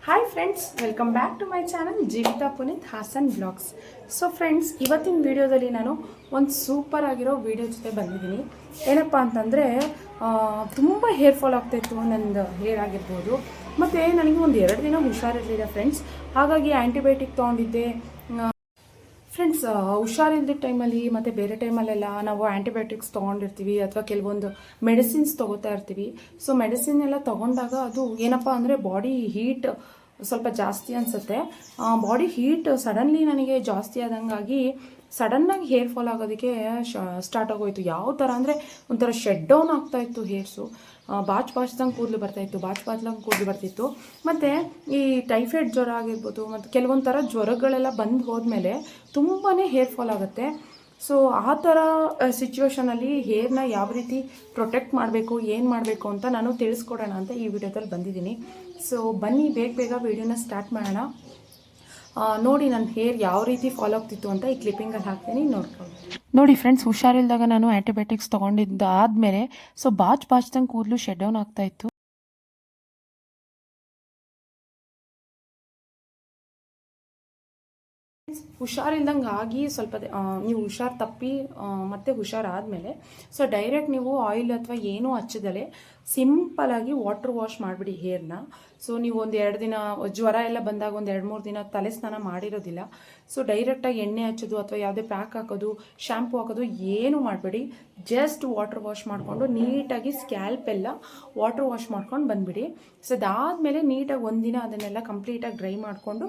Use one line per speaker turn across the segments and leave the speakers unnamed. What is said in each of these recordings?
Hi friends, welcome back to my channel Jeevitha Puneeth Hassan blogs. So friends, ಇವತ್ತಿನ ವಿಡಿಯೋದಲ್ಲಿ ನಾನು ಒಂದು ಸೂಪರ್ ಆಗಿರೋ ವಿಡಿಯೋ ಜೊತೆ ಬಂದಿದ್ದೀನಿ. ಏನಪ್ಪ ಅಂತಂದರೆ ತುಂಬ ಹೇರ್ ಫಾಲ್ ಆಗ್ತಾಯಿತ್ತು ನಂದು ಹೇರ್ ಆಗಿರ್ಬೋದು. ಮತ್ತು ನನಗೆ ಒಂದು 2 ದಿನ ಹುಷಾರಿರಲಿಲ್ಲ ಫ್ರೆಂಡ್ಸ್. ಹಾಗಾಗಿ ಆ್ಯಂಟಿಬಯೋಟಿಕ್ ತೊಗೊಂಡಿದ್ದೆ ಫ್ರೆಂಡ್ಸ್. ಹುಷಾರಿಲ್ಲದ ಟೈಮಲ್ಲಿ ಮತ್ತು ಬೇರೆ ಟೈಮಲ್ಲೆಲ್ಲ ನಾವು ಆ್ಯಂಟಿಬಯೋಟಿಕ್ಸ್ ತೊಗೊಂಡಿರ್ತೀವಿ ಅಥವಾ ಕೆಲವೊಂದು ಮೆಡಿಸಿನ್ಸ್ ತೊಗೋತಾ ಇರ್ತೀವಿ. ಸೊ ಮೆಡಿಸಿನ್ ಎಲ್ಲ ತೊಗೊಂಡಾಗ ಅದು ಏನಪ್ಪ ಅಂದರೆ ಬಾಡಿ ಹೀಟ್ ಸ್ವಲ್ಪ ಜಾಸ್ತಿ ಅನಿಸುತ್ತೆ. ಬಾಡಿ ಹೀಟ್ ಸಡನ್ಲಿ ನನಗೆ ಜಾಸ್ತಿ ಆದಂಗಾಗಿ ಸಡನ್ನಾಗಿ ಹೇರ್ ಫಾಲ್ ಆಗೋದಕ್ಕೆ ಸ್ಟಾರ್ಟ್ ಆಗೋಯಿತು. ಯಾವ ಥರ ಅಂದರೆ ಒಂಥರ ಶೆಡ್ ಡೌನ್ ಆಗ್ತಾಯಿತ್ತು ಹೇರ್ಸು. ಬಾಚ್ದಂಗೆ ಕೂದಲು ಬರ್ತಾಯಿತ್ತು. ಮತ್ತು ಈ ಟೈಫಾಯ್ಡ್ ಜ್ವರ ಆಗಿರ್ಬೋದು ಮತ್ತು ಕೆಲವೊಂದು ಥರ ಜ್ವರಗಳೆಲ್ಲ ಬಂದು ಹೋದ್ಮೇಲೆ ತುಂಬಾ ಹೇರ್ ಫಾಲ್ ಆಗುತ್ತೆ. ಸೊ ಆ ಥರ ಸಿಚುವೇಷನಲ್ಲಿ ಹೇರ್ನ ಯಾವ ರೀತಿ ಪ್ರೊಟೆಕ್ಟ್ ಮಾಡಬೇಕು, ಏನು ಮಾಡಬೇಕು ಅಂತ ನಾನು ತಿಳಿಸ್ಕೊಡೋಣ ಅಂತ ಈ ವಿಡಿಯೋದಲ್ಲಿ ಬಂದಿದ್ದೀನಿ. ಸೊ ಬನ್ನಿ ಬೇಗ ವಿಡಿಯೋನ ಸ್ಟಾರ್ಟ್ ಮಾಡೋಣ. ನೋಡಿ ನನ್ನ ಹೇರ್ ಯಾವ ರೀತಿ ಫಾಲೋ ಆಗ್ತಿತ್ತು ಅಂತ ಈ ಕ್ಲಿಪ್ಪಿಂಗಲ್ಲಿ ಹಾಕ್ತೀನಿ, ನೋಡ್ಕೊಂಡು ನೋಡಿ ಫ್ರೆಂಡ್ಸ್. ಹುಷಾರಿಲ್ದಾಗ ನಾನು ಆ್ಯಂಟಿಬಯೋಟಿಕ್ಸ್ ತೊಗೊಂಡಿದ್ದಾದಮೇಲೆ ಸೊ ಬಾಚ್ದಂಗೆ ಕೂದಲು ಶೆಡ್ ಡೌನ್ ಆಗ್ತಾಯಿತ್ತು. ಹುಷಾರಿಲ್ದಂಗೆ ಆಗಿ ಸ್ವಲ್ಪ ನೀವು ಹುಷಾರು ತಪ್ಪಿ ಮತ್ತೆ ಹುಷಾರಾದಮೇಲೆ ಸೊ ಡೈರೆಕ್ಟ್ ನೀವು ಆಯಿಲ್ ಅಥವಾ ಏನೂ ಹಚ್ಚದಲೆ ಸಿಂಪಲಾಗಿ ವಾಟರ್ ವಾಶ್ ಮಾಡಿಬಿಡಿ ಹೇರ್ನ. ಸೊ ನೀವು ಒಂದು 2 ದಿನ ಜ್ವರ ಎಲ್ಲ ಬಂದಾಗ ಒಂದು 2-3 ದಿನ ತಲೆ ಸ್ನಾನ ಮಾಡಿರೋದಿಲ್ಲ. ಸೊ ಡೈರೆಕ್ಟಾಗಿ ಎಣ್ಣೆ ಹಚ್ಚೋದು ಅಥವಾ ಯಾವುದೇ ಪ್ಯಾಕ್ ಹಾಕೋದು, ಶ್ಯಾಂಪು ಹಾಕೋದು ಏನೂ ಮಾಡಬೇಡಿ. ಜಸ್ಟ್ ವಾಟರ್ ವಾಶ್ ಮಾಡಿಕೊಂಡು ನೀಟಾಗಿ ಸ್ಕ್ಯಾಲ್ಪ್ ಎಲ್ಲ ವಾಟರ್ ವಾಶ್ ಮಾಡ್ಕೊಂಡು ಬಂದುಬಿಡಿ. ಸೊ ಅದಾದಮೇಲೆ ನೀಟಾಗಿ ಒಂದಿನ ಅದನ್ನೆಲ್ಲ ಕಂಪ್ಲೀಟಾಗಿ ಡ್ರೈ ಮಾಡಿಕೊಂಡು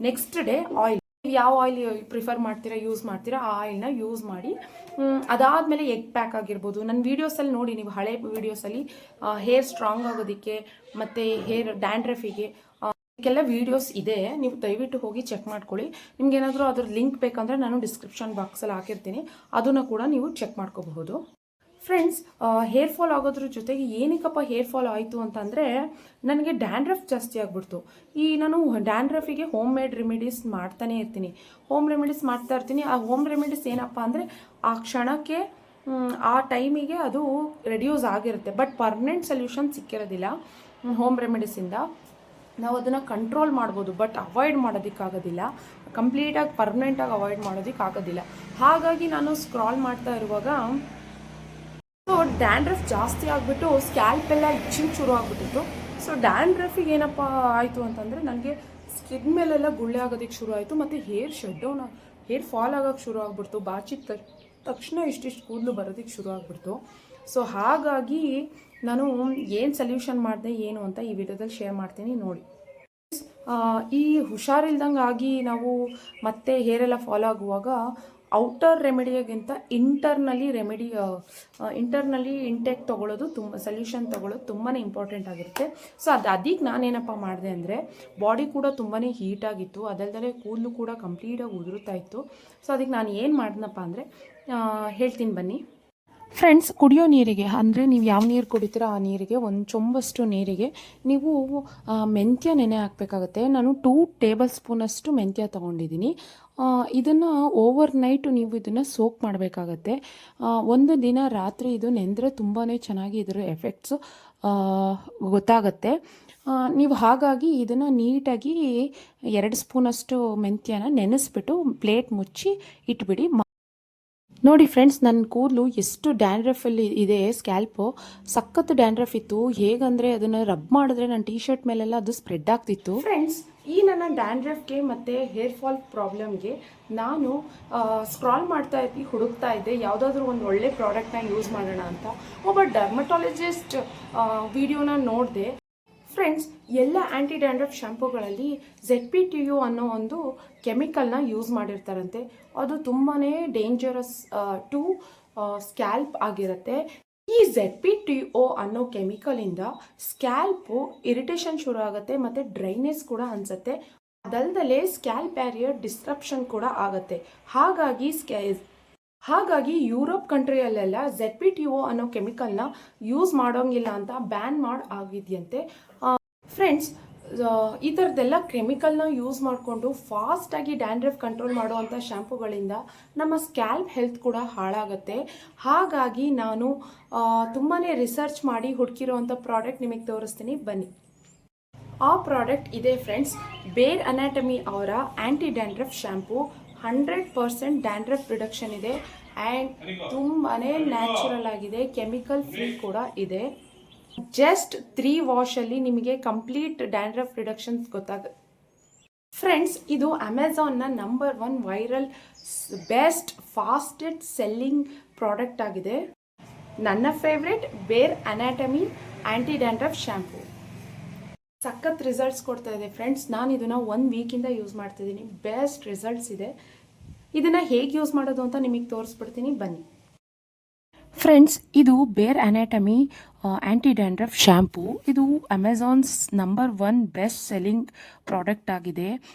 ನೆಕ್ಸ್ಟ್ ಡೇ ಆಯಿಲ್, ಯಾವ ಆಯಿಲ್ ಪ್ರಿಫರ್ ಮಾಡ್ತೀರಾ, ಯೂಸ್ ಮಾಡ್ತೀರಾ ಆ ಆಯಿಲ್ನ ಯೂಸ್ ಮಾಡಿ. ಅದಾದಮೇಲೆ ಎಗ್ ಪ್ಯಾಕ್ ಆಗಿರ್ಬೋದು. ನನ್ನ ವೀಡಿಯೋಸಲ್ಲಿ ನೋಡಿ, ನೀವು ಹಳೆ ವೀಡಿಯೋಸಲ್ಲಿ ಹೇರ್ ಸ್ಟ್ರಾಂಗ್ ಆಗೋದಕ್ಕೆ ಮತ್ತು ಹೇರ್ ಡ್ಯಾಂಡ್ರಫಿಗೆ ಇದಕ್ಕೆಲ್ಲ ವೀಡಿಯೋಸ್ ಇದೆ. ನೀವು ದಯವಿಟ್ಟು ಹೋಗಿ ಚೆಕ್ ಮಾಡ್ಕೊಳ್ಳಿ. ನಿಮ್ಗೇನಾದರೂ ಅದ್ರ ಲಿಂಕ್ ಬೇಕಂದರೆ ನಾನು ಡಿಸ್ಕ್ರಿಪ್ಷನ್ ಬಾಕ್ಸಲ್ಲಿ ಹಾಕಿರ್ತೀನಿ, ಅದನ್ನು ಕೂಡ ನೀವು ಚೆಕ್ ಮಾಡ್ಕೋಬಹುದು. ಫ್ರೆಂಡ್ಸ್, ಹೇರ್ ಫಾಲ್ ಆಗೋದ್ರ ಜೊತೆಗೆ ಏನಕ್ಕಪ್ಪ ಹೇರ್ ಫಾಲ್ ಆಯಿತು ಅಂತಂದರೆ ನನಗೆ ಡ್ಯಾಂಡ್ರಫ್ ಜಾಸ್ತಿ ಆಗಿಬಿಡ್ತು. ನಾನು ಡ್ಯಾಂಡ್ರಫಿಗೆ ಹೋಮ್ ಮೇಡ್ ರೆಮಿಡೀಸ್ ಮಾಡ್ತಾನೆ ಇರ್ತೀನಿ. ಆ ಹೋಮ್ ರೆಮಿಡೀಸ್ ಏನಪ್ಪ ಅಂದರೆ ಆ ಕ್ಷಣಕ್ಕೆ ಆ ಟೈಮಿಗೆ ಅದು ರೆಡ್ಯೂಸ್ ಆಗಿರುತ್ತೆ. ಬಟ್ ಪರ್ಮನೆಂಟ್ ಸೊಲ್ಯೂಷನ್ ಸಿಕ್ಕಿರೋದಿಲ್ಲ ಹೋಮ್ ರೆಮಿಡೀಸಿಂದ. ನಾವು ಅದನ್ನು ಕಂಟ್ರೋಲ್ ಮಾಡ್ಬೋದು, ಬಟ್ ಅವಾಯ್ಡ್ ಮಾಡೋದಕ್ಕಾಗೋದಿಲ್ಲ. ಕಂಪ್ಲೀಟಾಗಿ ಪರ್ಮನೆಂಟಾಗಿ ಅವಾಯ್ಡ್ ಮಾಡೋದಕ್ಕಾಗೋದಿಲ್ಲ. ಹಾಗಾಗಿ ನಾನು ಸ್ಕ್ರಾಲ್ ಮಾಡ್ತಾ ಇರುವಾಗ ಸೊ ಡ್ಯಾಂಡ್ರಫ್ ಜಾಸ್ತಿ ಆಗಿಬಿಟ್ಟು ಸ್ಕ್ಯಾಲ್ಪ್ ಎಲ್ಲ ಇಚ್ಚಿಂಗ್ ಶುರು ಆಗಿಬಿಟ್ಟಿತ್ತು. ಸೊ ಡ್ಯಾಂಡ್ರಫಿಗೆ ಏನಪ್ಪ ಆಯಿತು ಅಂತಂದರೆ ನನಗೆ ಸ್ಕಿನ್ ಮೇಲೆಲ್ಲ ಗುಳ್ಳೆ ಆಗೋದಕ್ಕೆ ಶುರು ಆಯಿತು. ಮತ್ತು ಹೇರ್ ಫಾಲ್ ಆಗೋಕ್ಕೆ ಶುರು ಆಗಿಬಿಡ್ತು. ಬಾಚಿದ ತಕ್ಷಣ ಇಷ್ಟಿಷ್ಟು ಕೂದಲು ಬರೋದಕ್ಕೆ ಶುರು ಆಗಿಬಿಡ್ತು. ಸೊ ಹಾಗಾಗಿ ನಾನು ಏನು ಸೊಲ್ಯೂಷನ್ ಮಾಡಿದೆ ಏನು ಅಂತ ಈ ವಿಡಿಯೋದಲ್ಲಿ ಶೇರ್ ಮಾಡ್ತೀನಿ, ನೋಡಿ. ಈ ಹುಷಾರಿಲ್ದಂಗೆ ಆಗಿ ನಾವು ಮತ್ತೆ ಹೇರೆಲ್ಲ ಫಾಲೋ ಆಗುವಾಗ ಔಟರ್ ರೆಮಿಡಿಗಿಂತ ಇಂಟರ್ನಲಿ ಇಂಟೇಕ್ ತೊಗೊಳ್ಳೋದು ಸೊಲ್ಯೂಷನ್ ತೊಗೊಳ್ಳೋದು ತುಂಬಾ ಇಂಪಾರ್ಟೆಂಟ್ ಆಗಿರುತ್ತೆ. ಸೊ ಅದಕ್ಕೆ ನಾನೇನಪ್ಪ ಮಾಡಿದೆ ಅಂದರೆ ಬಾಡಿ ಕೂಡ ತುಂಬಾ ಹೀಟಾಗಿತ್ತು, ಅದಲ್ಲದೆ ಕೂದಲು ಕೂಡ ಕಂಪ್ಲೀಟಾಗಿ ಉದುರುತ್ತಾ ಇತ್ತು. ಸೊ ಅದಕ್ಕೆ ನಾನು ಏನು ಮಾಡಿದ್ನಪ್ಪ ಅಂದರೆ ಹೇಳ್ತೀನಿ ಬನ್ನಿ. ಫ್ರೆಂಡ್ಸ್, ಕುಡಿಯೋ ನೀರಿಗೆ ಅಂದರೆ ನೀವು ಯಾವ ನೀರು ಕುಡಿತೀರೋ ಆ ನೀರಿಗೆ 1 ಚೊಂಬಷ್ಟು ನೀರಿಗೆ ನೀವು ಮೆಂತ್ಯ ನೆನೆ ಹಾಕಬೇಕಾಗತ್ತೆ. ನಾನು 2 ಟೇಬಲ್ ಸ್ಪೂನಷ್ಟು ಮೆಂತ್ಯ ತೊಗೊಂಡಿದ್ದೀನಿ. ಇದನ್ನು ಓವರ್ ನೈಟು ನೀವು ಇದನ್ನು ಸೋಕ್ ಮಾಡಬೇಕಾಗತ್ತೆ. ಒಂದು ದಿನ ರಾತ್ರಿ ಇದು ನೆಂದರೆ ತುಂಬಾ ಚೆನ್ನಾಗಿ ಇದರ ಎಫೆಕ್ಟ್ಸು ಗೊತ್ತಾಗತ್ತೆ. ನೀವು ಹಾಗಾಗಿ ಇದನ್ನು ನೀಟಾಗಿ 2 ಸ್ಪೂನಷ್ಟು ಮೆಂತ್ಯನ ನೆನೆಸ್ಬಿಟ್ಟು ಪ್ಲೇಟ್ ಮುಚ್ಚಿ ಇಟ್ಬಿಡಿ. ನೋಡಿ ಫ್ರೆಂಡ್ಸ್, ನನ್ನ ಕೂದಲು ಎಷ್ಟು ಡ್ಯಾಂಡ್ರಫಲ್ಲಿ ಇದೆ, ಸ್ಕ್ಯಾಲ್ಪು ಸಖತ್ತು ಡ್ಯಾಂಡ್ರಫ್ ಇತ್ತು. ಹೇಗಂದರೆ ಅದನ್ನು ರಬ್ ಮಾಡಿದ್ರೆ ನನ್ನ ಟೀ ಶರ್ಟ್ ಮೇಲೆಲ್ಲ ಅದು ಸ್ಪ್ರೆಡ್ ಆಗ್ತಿತ್ತು. ಫ್ರೆಂಡ್ಸ್, ಈ ನನ್ನ ಡ್ಯಾಂಡ್ರಫ್ಗೆ ಮತ್ತು ಹೇರ್ ಫಾಲ್ ಪ್ರಾಬ್ಲಮ್ಗೆ ನಾನು ಸ್ಕ್ರಾಲ್ ಹುಡುಕ್ತಾ ಇದ್ದೆ ಯಾವುದಾದ್ರೂ ಒಂದು ಒಳ್ಳೆ ಪ್ರಾಡಕ್ಟ್ನ ಯೂಸ್ ಮಾಡೋಣ ಅಂತ. ಒಬ್ಬ ಡರ್ಮಟಾಲಜಿಸ್ಟ್ ವಿಡಿಯೋನ ನೋಡಿದೆ. ಫ್ರೆಂಡ್ಸ್, ಎಲ್ಲ ಆ್ಯಂಟಿ ಡ್ಯಾಂಡ್ರಫ್ ಶ್ಯಾಂಪೂಗಳಲ್ಲಿ ZPTO ಅನ್ನೋ ಒಂದು ಕೆಮಿಕಲ್ನ ಯೂಸ್ ಮಾಡಿರ್ತಾರಂತೆ. ಅದು ತುಂಬಾ ಡೇಂಜರಸ್ ಟು ಸ್ಕ್ಯಾಲ್ಪ್ ಆಗಿರುತ್ತೆ. ಈ ZPTO ಅನ್ನೋ ಕೆಮಿಕಲಿಂದ ಸ್ಕ್ಯಾಲ್ಪು ಇರಿಟೇಷನ್ ಶುರು ಆಗುತ್ತೆ ಮತ್ತು ಡ್ರೈನೆಸ್ ಕೂಡ ಅನಿಸುತ್ತೆ. ಅದಲ್ಲದೆ ಸ್ಕ್ಯಾಲ್ಪ್ ಬ್ಯಾರಿಯರ್ ಡಿಸ್ಟ್ರಪ್ಷನ್ ಕೂಡ ಆಗುತ್ತೆ. ಹಾಗಾಗಿ ಯುರೋಪ್ ಕಂಟ್ರಿಯಲ್ಲೆಲ್ಲ ZPTO ಅನ್ನೋ ಕೆಮಿಕಲ್ನ ಯೂಸ್ ಮಾಡೋಂಗಿಲ್ಲ ಅಂತ ಬ್ಯಾನ್ ಆಗಿದೆಯಂತೆ. ಫ್ರೆಂಡ್ಸ್, ಈ ಥರದ್ದೆಲ್ಲ ಕೆಮಿಕಲ್ನ ಯೂಸ್ ಮಾಡಿಕೊಂಡು ಫಾಸ್ಟಾಗಿ ಡ್ಯಾಂಡ್ರಫ್ ಕಂಟ್ರೋಲ್ ಮಾಡುವಂಥ ಶ್ಯಾಂಪುಗಳಿಂದ ನಮ್ಮ ಸ್ಕ್ಯಾಲ್ಪ್ ಹೆಲ್ತ್ ಕೂಡ ಹಾಳಾಗುತ್ತೆ. ಹಾಗಾಗಿ ನಾನು ತುಂಬಾ ರಿಸರ್ಚ್ ಮಾಡಿ ಹುಡುಕಿರೋವಂಥ ಪ್ರಾಡಕ್ಟ್ ನಿಮಗೆ ತೋರಿಸ್ತೀನಿ, ಬನ್ನಿ. ಆ ಪ್ರಾಡಕ್ಟ್ ಇದೆ ಫ್ರೆಂಡ್ಸ್. ಬೇರ್ ಅನಾಟಮಿ ಅವರ anti dandruff shampoo 100% dandruff reduction ಇದೆ ಆ್ಯಂಡ್ ತುಂಬಾ ನ್ಯಾಚುರಲ್ ಆಗಿದೆ, ಕೆಮಿಕಲ್ ಫ್ರೀ ಕೂಡ ಇದೆ. ಜಸ್ಟ್ 3 ವಾಶಲ್ಲಿ ನಿಮಗೆ ಕಂಪ್ಲೀಟ್ ಡ್ಯಾಂಡ್ರಫ್ ರಿಡಕ್ಷನ್ಸ್ ಗೊತ್ತಾಗುತ್ತೆ ಫ್ರೆಂಡ್ಸ್. ಇದು ಅಮೆಝಾನ್ನ number 1 viral best fastest selling product ಆಗಿದೆ. ನನ್ನ favourite Bare Anatomy anti dandruff shampoo ಸಖತ್ ರಿಸಲ್ಟ್ಸ್ ಕೊಡ್ತಾ ಇದೆ ಫ್ರೆಂಡ್ಸ್. ನಾನು ಇದನ್ನು 1 ವೀಕಿಂದ ಯೂಸ್ ಮಾಡ್ತಿದ್ದೀನಿ. ಬೆಸ್ಟ್ ರಿಸಲ್ಟ್ಸ್ ಇದೆ. ಇದನ್ನು ಹೇಗೆ ಯೂಸ್ ಮಾಡೋದು ಅಂತ ನಿಮಗೆ ತೋರಿಸ್ಬಿಡ್ತೀನಿ, ಬನ್ನಿ ಫ್ರೆಂಡ್ಸ್. ಇದು ಬೇರ್ ಅನಾಟಮಿ ಆ್ಯಂಟಿ ಡ್ಯಾಂಡ್ರಫ್ ಶ್ಯಾಂಪು. ಇದು Amazon's number 1 best selling product ಆಗಿದೆ.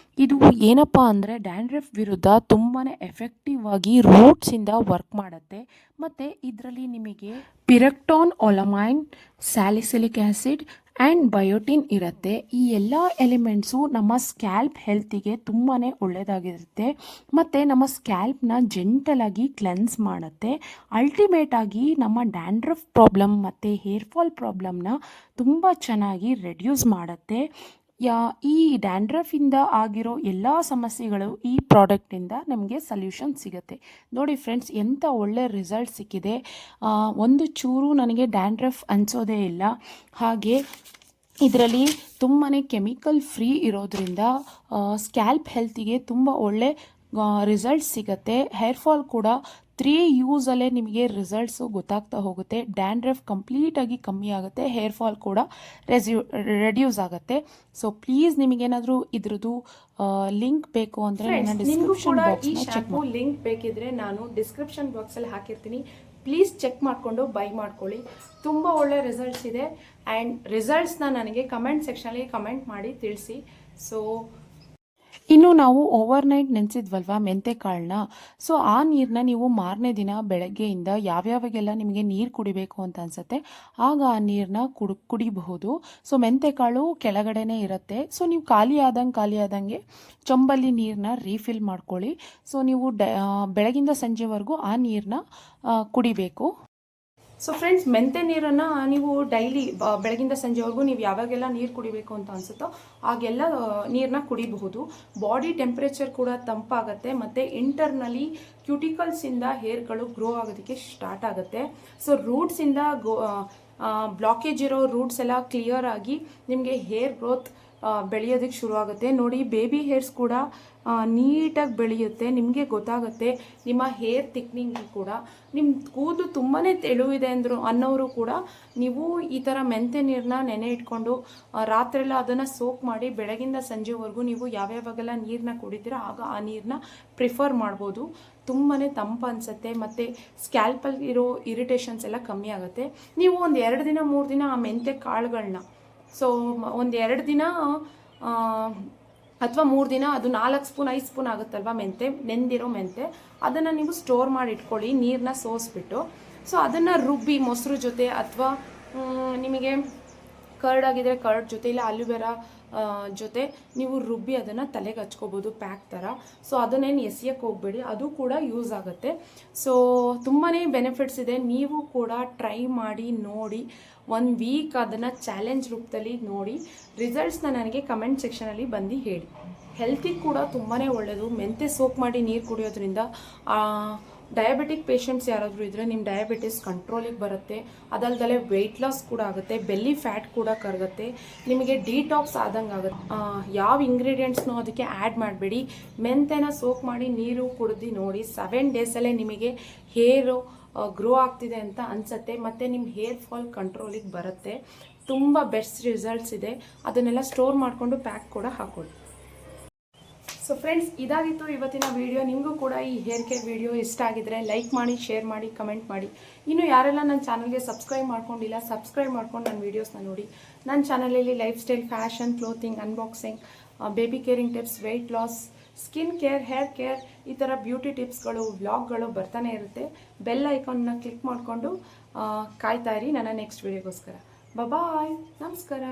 ಇದು ಏನಪ್ಪ ಅಂದರೆ ಡ್ಯಾಂಡ್ರಫ್ ವಿರುದ್ಧ ತುಂಬಾ ಎಫೆಕ್ಟಿವ್ ಆಗಿ ರೂಟ್ಸಿಂದ ವರ್ಕ್ ಮಾಡುತ್ತೆ. ಮತ್ತು ಇದರಲ್ಲಿ ನಿಮಗೆ ಪಿರೆಕ್ಟಾನ್, ಒಲಮೈನ್, ಸ್ಯಾಲಿಸಿಲಿಕ್ ಆ್ಯಸಿಡ್ ಆ್ಯಂಡ್ ಬಯೋಟಿನ್ ಇರುತ್ತೆ. ಈ ಎಲ್ಲ ಎಲಿಮೆಂಟ್ಸು ನಮ್ಮ ಸ್ಕ್ಯಾಲ್ಪ್ ಹೆಲ್ತಿಗೆ ತುಂಬಾ ಒಳ್ಳೆಯದಾಗಿರುತ್ತೆ ಮತ್ತು ನಮ್ಮ ಸ್ಕ್ಯಾಲ್ಪ್ನ ಜೆಂಟಲಾಗಿ ಕ್ಲೆನ್ಸ್ ಮಾಡುತ್ತೆ. ಅಲ್ಟಿಮೇಟಾಗಿ ನಮ್ಮ ಡ್ಯಾಂಡ್ರಫ್ ಪ್ರಾಬ್ಲಮ್ ಮತ್ತು ಹೇರ್ ಫಾಲ್ ಪ್ರಾಬ್ಲಮ್ನ ತುಂಬ ಚೆನ್ನಾಗಿ ರೆಡ್ಯೂಸ್ ಮಾಡುತ್ತೆ. ಈ ಡ್ಯಾಂಡ್ರಫಿಂದ ಆಗಿರೋ ಎಲ್ಲ ಸಮಸ್ಯೆಗಳು ಈ ಪ್ರಾಡಕ್ಟಿಂದ ನಮಗೆ ಸಲ್ಯೂಷನ್ ಸಿಗುತ್ತೆ. ನೋಡಿ ಫ್ರೆಂಡ್ಸ್, ಎಂಥ ಒಳ್ಳೆ ರಿಸಲ್ಟ್ ಸಿಕ್ಕಿದೆ. ಒಂದು ಚೂರು ನನಗೆ ಡ್ಯಾಂಡ್ರಫ್ ಅನಿಸೋದೇ ಇಲ್ಲ. ಹಾಗೆ ಇದರಲ್ಲಿ ತುಂಬಾ ಕೆಮಿಕಲ್ ಫ್ರೀ ಇರೋದ್ರಿಂದ ಸ್ಕ್ಯಾಲ್ಪ್ ಹೆಲ್ತಿಗೆ ತುಂಬ ಒಳ್ಳೆ ರಿಸಲ್ಟ್ಸ್ ಸಿಗುತ್ತೆ. ಹೇರ್ ಫಾಲ್ ಕೂಡ 3 ಯೂಸಲ್ಲೇ ನಿಮಗೆ ರಿಸಲ್ಟ್ಸು ಗೊತ್ತಾಗ್ತಾ ಹೋಗುತ್ತೆ. ಡ್ಯಾಂಡ್ರಫ್ ಕಂಪ್ಲೀಟಾಗಿ ಕಮ್ಮಿ ಆಗುತ್ತೆ, ಹೇರ್ ಫಾಲ್ ಕೂಡ ರೆಡ್ಯೂಸ್ ಆಗುತ್ತೆ. ಸೊ ಪ್ಲೀಸ್ ನಿಮಗೇನಾದರೂ ಇದ್ರದ್ದು ಲಿಂಕ್ ಬೇಕು ಅಂದರೆ ನನ್ನ ಡಿಸ್ಕ್ರಿಪ್ಷನ್ ಬಾಕ್ಸ್ನ ಚೆಕ್ ಮಾಡಿ. ಲಿಂಕ್ ಬೇಕಿದ್ರೆ ನಾನು ಡಿಸ್ಕ್ರಿಪ್ಷನ್ ಬಾಕ್ಸಲ್ಲಿ ಹಾಕಿರ್ತೀನಿ. ಪ್ಲೀಸ್ ಚೆಕ್ ಮಾಡಿಕೊಂಡು ಬೈ ಮಾಡ್ಕೊಳ್ಳಿ. ತುಂಬ ಒಳ್ಳೆ ರಿಸಲ್ಟ್ಸ್ ಇದೆ ಆ್ಯಂಡ್ ರಿಸಲ್ಟ್ಸ್ನ ನನಗೆ ಕಮೆಂಟ್ ಸೆಕ್ಷನಲ್ಲಿ ಕಮೆಂಟ್ ಮಾಡಿ ತಿಳಿಸಿ. ಸೊ ಇನ್ನು ನಾವು ಓವರ್ನೈಟ್ ನೆನೆಸಿದ್ವಲ್ವ ಮೆಂತೆ ಕಾಳನ್ನ, ಸೊ ಆ ನೀರನ್ನ ನೀವು ಮಾರನೇ ದಿನ ಬೆಳಗ್ಗೆಯಿಂದ ಯಾವ್ಯಾವಾಗೆಲ್ಲ ನಿಮಗೆ ನೀರು ಕುಡಿಬೇಕು ಅಂತ ಅನಿಸುತ್ತೆ ಆಗ ಆ ನೀರನ್ನ ಕುಡಿಬಹುದು. ಸೊ ಮೆಂತೆ ಕಾಳು ಕೆಳಗಡೆನೇ ಇರುತ್ತೆ. ಸೊ ನೀವು ಖಾಲಿ ಆದಂಗೆ ಚೊಂಬಲ್ಲಿ ನೀರನ್ನ ರೀಫಿಲ್ ಮಾಡ್ಕೊಳ್ಳಿ. ಸೊ ನೀವು ಬೆಳಗಿಂದ ಸಂಜೆವರೆಗೂ ಆ ನೀರನ್ನ ಕುಡಿಬೇಕು. ಸೊ ಫ್ರೆಂಡ್ಸ್, ಮೆಂತೆ ನೀರನ್ನು ನೀವು ಡೈಲಿ ಬೆಳಗಿಂದ ಸಂಜೆವರೆಗೂ ನೀವು ಯಾವಾಗೆಲ್ಲ ನೀರು ಕುಡಿಬೇಕು ಅಂತ ಅನಿಸುತ್ತೋ ಆಗೆಲ್ಲ ನೀರನ್ನ ಕುಡಿಬಹುದು. ಬಾಡಿ ಟೆಂಪ್ರೇಚರ್ ಕೂಡ ತಂಪಾಗುತ್ತೆ ಮತ್ತು ಇಂಟರ್ನಲಿ ಕ್ಯೂಟಿಕಲ್ಸಿಂದ ಹೇರ್ಗಳು ಗ್ರೋ ಆಗೋದಕ್ಕೆ ಸ್ಟಾರ್ಟ್ ಆಗುತ್ತೆ. ಸೊ ರೂಟ್ಸಿಂದ ಬ್ಲಾಕೇಜ್ ಇರೋ ರೂಟ್ಸ್ ಎಲ್ಲ ಕ್ಲಿಯರ್ ಆಗಿ ನಿಮಗೆ ಹೇರ್ ಗ್ರೋತ್ ಬೆಳೆಯೋದಕ್ಕೆ ಶುರುವಾಗುತ್ತೆ. ನೋಡಿ, ಬೇಬಿ ಹೇರ್ಸ್ ಕೂಡ ನೀಟಾಗಿ ಬೆಳೆಯುತ್ತೆ. ನಿಮಗೆ ಗೊತ್ತಾಗುತ್ತೆ ನಿಮ್ಮ ಹೇರ್ ಥಿಕ್ನಿಂಗ್ ಕೂಡ. ನಿಮ್ಮ ಕೂದಲು ತುಂಬಾ ತೆಳುವಿದೆ ಅನ್ನೋರು ಕೂಡ ನೀವು ಈ ಥರ ಮೆಂತೆ ನೀರನ್ನ ನೆನೆ ಇಟ್ಕೊಂಡು ರಾತ್ರೆಲ್ಲ ಅದನ್ನು ಸೋಕ್ ಮಾಡಿ ಬೆಳಗಿಂದ ಸಂಜೆವರೆಗೂ ನೀವು ಯಾವ್ಯಾವಾಗೆಲ್ಲ ನೀರನ್ನ ಕುಡಿತೀರ ಆಗ ಆ ನೀರನ್ನ ಪ್ರಿಫರ್ ಮಾಡ್ಬೋದು. ತುಂಬಾ ತಂಪು ಅನಿಸುತ್ತೆ ಮತ್ತು ಸ್ಕ್ಯಾಲ್ಪಲ್ಲಿ ಇರೋ ಇರಿಟೇಷನ್ಸ್ ಎಲ್ಲ ಕಮ್ಮಿ ಆಗುತ್ತೆ. ನೀವು ಒಂದು 2 ದಿನ 3 ದಿನ ಆ ಮೆಂತೆ ಕಾಳುಗಳನ್ನ ಒಂದು 2 ದಿನ ಅಥವಾ 3 ದಿನ, ಅದು 4 ಸ್ಪೂನ್ 5 ಸ್ಪೂನ್ ಆಗುತ್ತಲ್ವ ನೆಂದಿರೋ ಮೆಂತೆ, ಅದನ್ನು ನೀವು ಸ್ಟೋರ್ ಮಾಡಿ ಇಟ್ಕೊಳ್ಳಿ ನೀರನ್ನ ಸೋಸ್ಬಿಟ್ಟು. ಸೊ ಅದನ್ನು ರುಬ್ಬಿ ಮೊಸರು ಜೊತೆ ಅಥವಾ ನಿಮಗೆ ಕರ್ಡ್ ಆಗಿದ್ರೆ ಕರ್ಡ್ ಜೊತೆ ಇಲ್ಲ ಅಲೋವೆರಾ ಜೊತೆ ನೀವು ರುಬ್ಬಿ ಅದನ್ನು ತಲೆಗೆ ಹಚ್ಕೋಬೋದು ಪ್ಯಾಕ್ ಥರ. ಸೊ ಅದನ್ನೇನು ಎಸೆಯೋಕ್ಕೆ ಹೋಗಬೇಡಿ, ಅದು ಕೂಡ ಯೂಸ್ ಆಗುತ್ತೆ. ಸೊ ತುಂಬಾ ಬೆನಿಫಿಟ್ಸ್ ಇದೆ. ನೀವು ಕೂಡ ಟ್ರೈ ಮಾಡಿ ನೋಡಿ. 1 ವೀಕ್ ಅದನ್ನು ಚಾಲೆಂಜ್ ರೂಪದಲ್ಲಿ ನೋಡಿ ರಿಸಲ್ಟ್ಸ್ನ ನನಗೆ ಕಮೆಂಟ್ ಸೆಕ್ಷನಲ್ಲಿ ಬಂದು ಹೇಳಿ. ಹೆಲ್ತಿಗೆ ಕೂಡ ತುಂಬಾ ಒಳ್ಳೆಯದು. ಮೆಂತೆ ಸೋಪ್ ಮಾಡಿ ನೀರು ಕುಡಿಯೋದ್ರಿಂದ ಡಯಾಬಿಟಿಕ್ ಪೇಷಂಟ್ಸ್ ಯಾರಾದರೂ ಇದ್ದರೆ ನಿಮ್ಮ ಡಯಾಬಿಟಿಸ್ ಕಂಟ್ರೋಲಿಗೆ ಬರುತ್ತೆ. ಅದಲ್ದಲೆ ವೆಯ್ಟ್ ಲಾಸ್ ಕೂಡ ಆಗುತ್ತೆ, ಬೆಲ್ಲಿ ಫ್ಯಾಟ್ ಕೂಡ ಕರಗುತ್ತೆ, ನಿಮಗೆ ಡಿಟಾಕ್ಸ್ ಆದಂಗೆ ಆಗುತ್ತೆ. ಯಾವ ಇಂಗ್ರೀಡಿಯೆಂಟ್ಸ್ನೂ ಅದಕ್ಕೆ ಆ್ಯಡ್ ಮಾಡಬೇಡಿ. ಮೆಂತೆನ ಸೋಪ್ ಮಾಡಿ ನೀರು ಕುಡಿದು ನೋಡಿ, 7 ಡೇಸಲ್ಲೇ ನಿಮಗೆ ಹೇರು ಗ್ರೋ ಆಗ್ತಿದೆ ಅಂತ ಅನಿಸುತ್ತೆ ಮತ್ತು ನಿಮ್ಮ ಹೇರ್ ಫಾಲ್ ಕಂಟ್ರೋಲಿಗೆ ಬರುತ್ತೆ. ತುಂಬ ಬೆಸ್ಟ್ ರಿಸಲ್ಟ್ಸ್ ಇದೆ. ಅದನ್ನೆಲ್ಲ ಸ್ಟೋರ್ ಮಾಡಿಕೊಂಡು ಪ್ಯಾಕ್ ಕೂಡ ಹಾಕೊಳ್ಳಿ. ಸೊ ಫ್ರೆಂಡ್ಸ್, ಇದಾಗಿತ್ತು ಇವತ್ತಿನ ವಿಡಿಯೋ. ನಿಮಗೂ ಕೂಡ ಈ ಹೇರ್ ಕೇರ್ ವಿಡಿಯೋ ಇಷ್ಟ ಆಗಿದ್ರೆ ಲೈಕ್ ಮಾಡಿ, ಶೇರ್ ಮಾಡಿ, ಕಮೆಂಟ್ ಮಾಡಿ. ಇನ್ನು ಯಾರೆಲ್ಲ ನನ್ನ ಚಾನಲ್ಗೆ ಸಬ್ಸ್ಕ್ರೈಬ್ ಮಾಡ್ಕೊಂಡಿಲ್ಲ, ಸಬ್ಸ್ಕ್ರೈಬ್ ಮಾಡ್ಕೊಂಡು ನನ್ನ ವೀಡಿಯೋಸ್ನ ನೋಡಿ. ನನ್ನ ಚಾನಲಲ್ಲಿ lifestyle, fashion, clothing, unboxing, baby caring tips, weight loss, skin care, hair care, ಈ ಥರ ಬ್ಯೂಟಿ ಟಿಪ್ಸ್ಗಳು, ವ್ಲಾಗ್ಗಳು ಬರ್ತಾನೆ ಇರುತ್ತೆ. ಬೆಲ್ ಐಕಾನ್ನ ಕ್ಲಿಕ್ ಮಾಡಿಕೊಂಡು ಕಾಯ್ತಾ ಇರಿ ನನ್ನ ನೆಕ್ಸ್ಟ್ ವಿಡಿಯೋಗೋಸ್ಕರ. ಬಾಯ್, ನಮಸ್ಕಾರ.